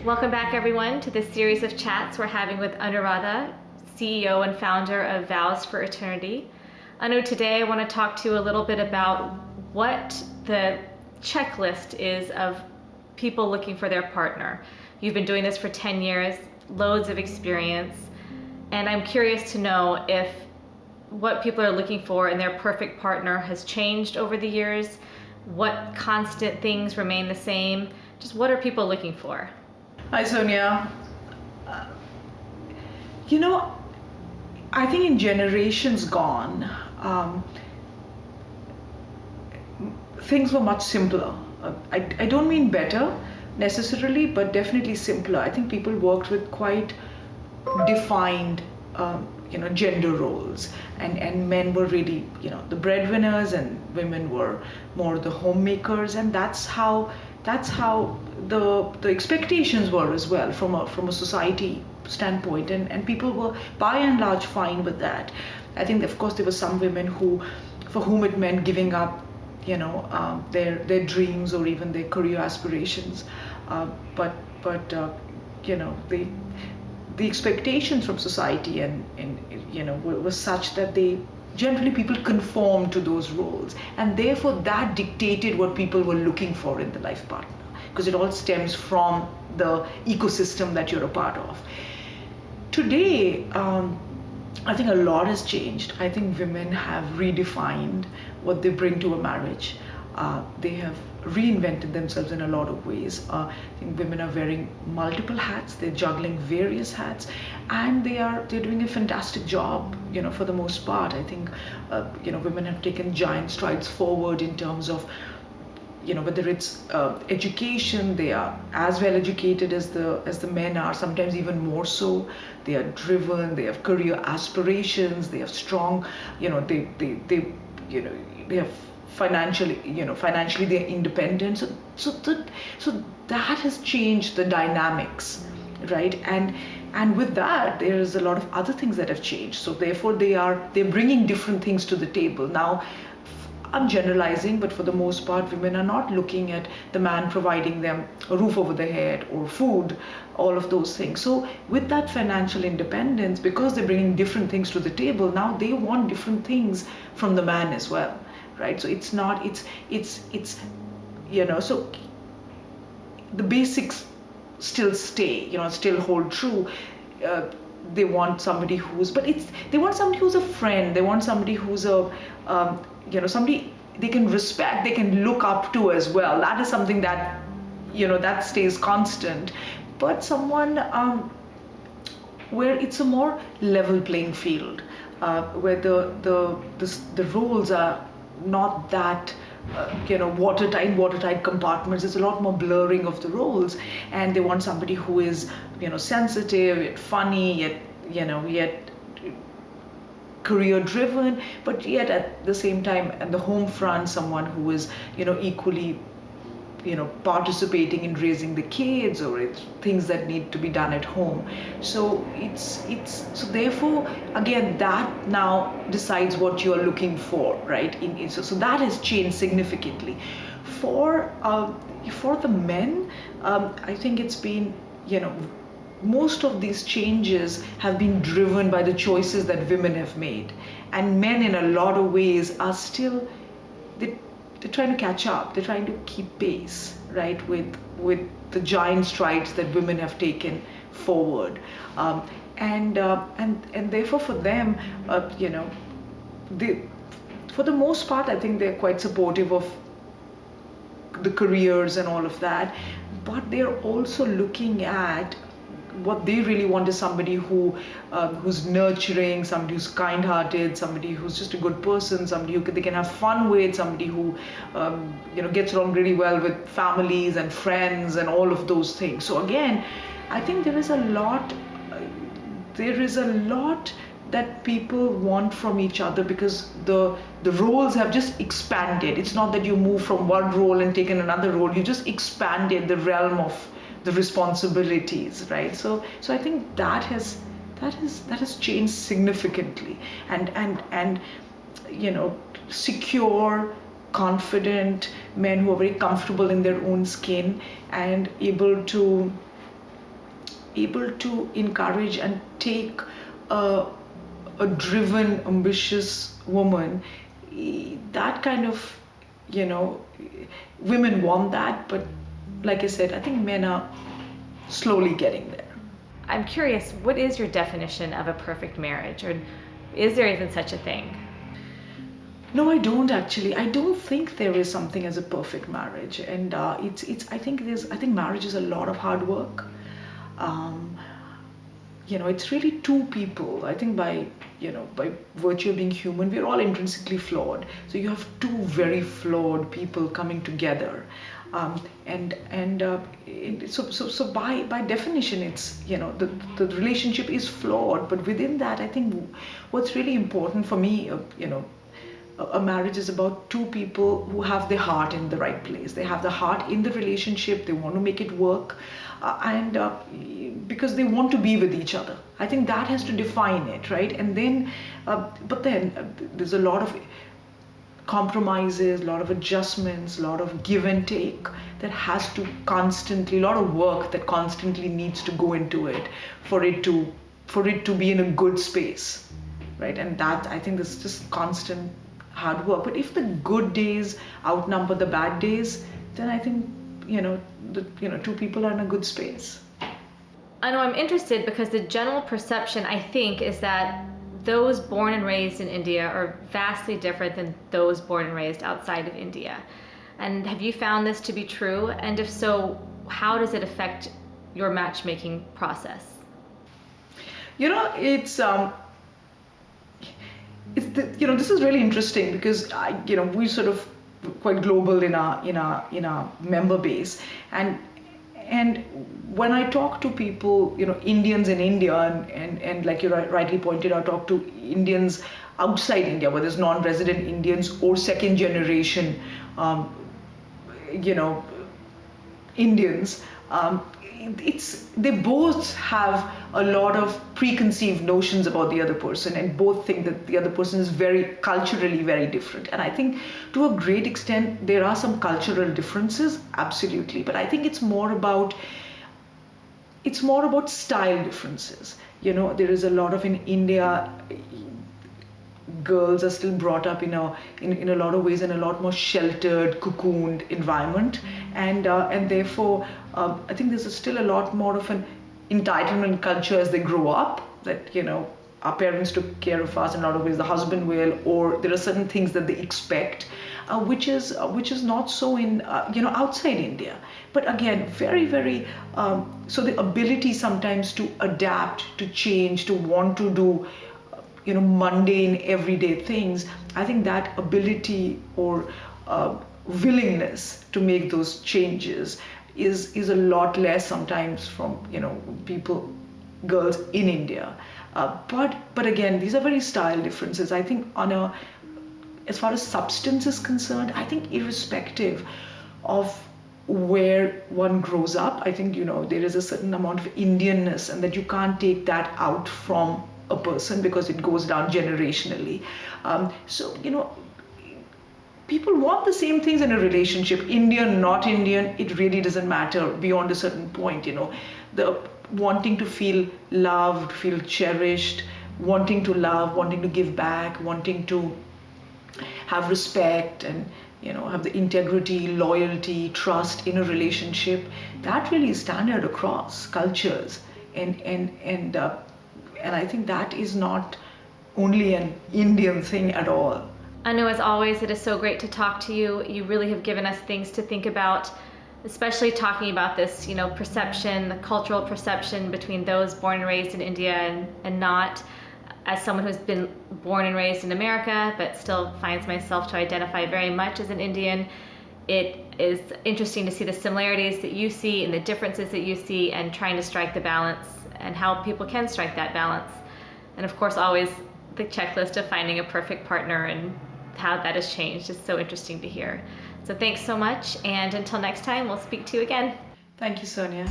Welcome back, everyone, to this series of chats we're having with Anuradha, CEO and founder of Vows for Eternity. Anu, today I want to talk to you a little bit about what the checklist is of people looking for their partner. You've been doing this for 10 years, loads of experience, and I'm curious to know if what people are looking for in their perfect partner has changed over the years, what constant things remain the same, just what are people looking for? Hi, Sonia. I think in generations gone, things were much simpler. I don't mean better necessarily, but definitely simpler. I think people worked with quite defined, gender roles, and men were really, the breadwinners, and women were more the homemakers, and that's how the expectations were as well from a society standpoint, and people were by and large fine with that. I think of course there were some women for whom it meant giving up their dreams or even their career aspirations, but the expectations from society and were such that they generally people conformed to those roles, and therefore that dictated what people were looking for in the life partner, because it all stems from the ecosystem that you're a part of. Today, I think a lot has changed. I think women have redefined what they bring to a marriage. They have reinvented themselves in a lot of ways. I think women are wearing multiple hats. They're juggling various hats, and they're doing a fantastic job. For the most part, I think women have taken giant strides forward in terms of whether it's education. They are as well educated as the men are, sometimes even more so. They are driven. They have career aspirations. They have strong. They have financially they're independent. So that has changed the dynamics, right? And with that, there is a lot of other things that have changed. So therefore, they're bringing different things to the table now. I'm generalizing, but for the most part, women are not looking at the man providing them a roof over their head or food, all of those things. So with that financial independence, because they're bringing different things to the table, now they want different things from the man as well, right? So so the basics still stay, still hold true. They want somebody they want somebody who's a friend. They want somebody who's somebody they can respect, they can look up to as well. That is something that, that stays constant. But someone where it's a more level playing field, where the roles are not that watertight compartments. There's a lot more blurring of the roles, and they want somebody who is sensitive, yet funny, yet career driven, but yet at the same time at the home front, someone who is equally participating in raising the kids, or it's things that need to be done at home. So so therefore again that now decides what you're looking for, right? So that has changed significantly. For the men, I think it's been most of these changes have been driven by the choices that women have made, and men in a lot of ways are still they're trying to catch up. They're trying to keep pace, right, with the giant strides that women have taken forward, and therefore for them, for the most part, I think they're quite supportive of the careers and all of that, but they're also looking at what they really want is somebody who's nurturing, somebody who's kind-hearted, somebody who's just a good person, somebody who they can have fun with, somebody who gets along really well with families and friends and all of those things. So again, I think there is a lot that people want from each other, because the roles have just expanded. It's not that you move from one role and take in another role. You just expanded the realm of the responsibilities, right? So I think that has changed significantly, and secure, confident men who are very comfortable in their own skin and able to able to encourage and take a driven, ambitious woman, that kind of, you know, women want that, but like I said, I think men are slowly getting there. I'm curious, what is your definition of a perfect marriage, or is there even such a thing? No, I don't actually. I don't think there is something as a perfect marriage, and it's. I think marriage is a lot of hard work. Um, it's really two people. I think by virtue of being human, we're all intrinsically flawed. So you have two very flawed people coming together, so by definition, it's the relationship is flawed. But within that, I think what's really important for me, a marriage is about two people who have their heart in the right place. They have the heart in the relationship. They want to make it work, and because they want to be with each other. I think that has to define it, right? And then, but then there's a lot of compromises, a lot of adjustments, a lot of give and take that has to constantly, a lot of work that constantly needs to go into it for it to be in a good space, right? And that, I think, this just constant hard work. But if the good days outnumber the bad days, then I think two people are in a good space. I know I'm interested because the general perception, I think, is that those born and raised in India are vastly different than those born and raised outside of India. And have you found this to be true? And if so, how does it affect your matchmaking process? This is really interesting because we sort of quite global in our member base, and when I talk to people, Indians in India, and like you rightly pointed out, talk to Indians outside India, whether it's non-resident Indians or second generation, Indians, they both have a lot of preconceived notions about the other person, and both think that the other person is very culturally very different. And I think to a great extent there are some cultural differences, absolutely, but I think it's more about style differences. There is a lot of, in India, girls are still brought up in a lot of ways in a lot more sheltered, cocooned environment, and therefore I think there's still a lot more of an entitlement culture as they grow up, that our parents took care of us in a lot of ways, the husband will, or there are certain things that they expect, which is not so in outside India. But again, very, very so the ability sometimes to adapt, to change, to want to do mundane everyday things, I think that ability or willingness to make those changes is a lot less sometimes from girls in India. But again, these are very style differences. I think as far as substance is concerned, I think irrespective of where one grows up, I think there is a certain amount of Indianness, and that you can't take that out from a person because it goes down generationally. So people want the same things in a relationship, Indian, not Indian, it really doesn't matter beyond a certain point. The wanting to feel loved, feel cherished, wanting to love, wanting to give back, wanting to have respect, and have the integrity, loyalty, trust in a relationship, that really is standard across cultures, and I think that is not only an Indian thing at all. Anu, as always, it is so great to talk to you. You really have given us things to think about, especially talking about this, perception, the cultural perception between those born and raised in India and not. As someone who's been born and raised in America, but still finds myself to identify very much as an Indian, it is interesting to see the similarities that you see and the differences that you see, and trying to strike the balance and how people can strike that balance. And of course, always the checklist of finding a perfect partner and how that has changed is so interesting to hear. So thanks so much, and until next time, we'll speak to you again. Thank you, Sonia.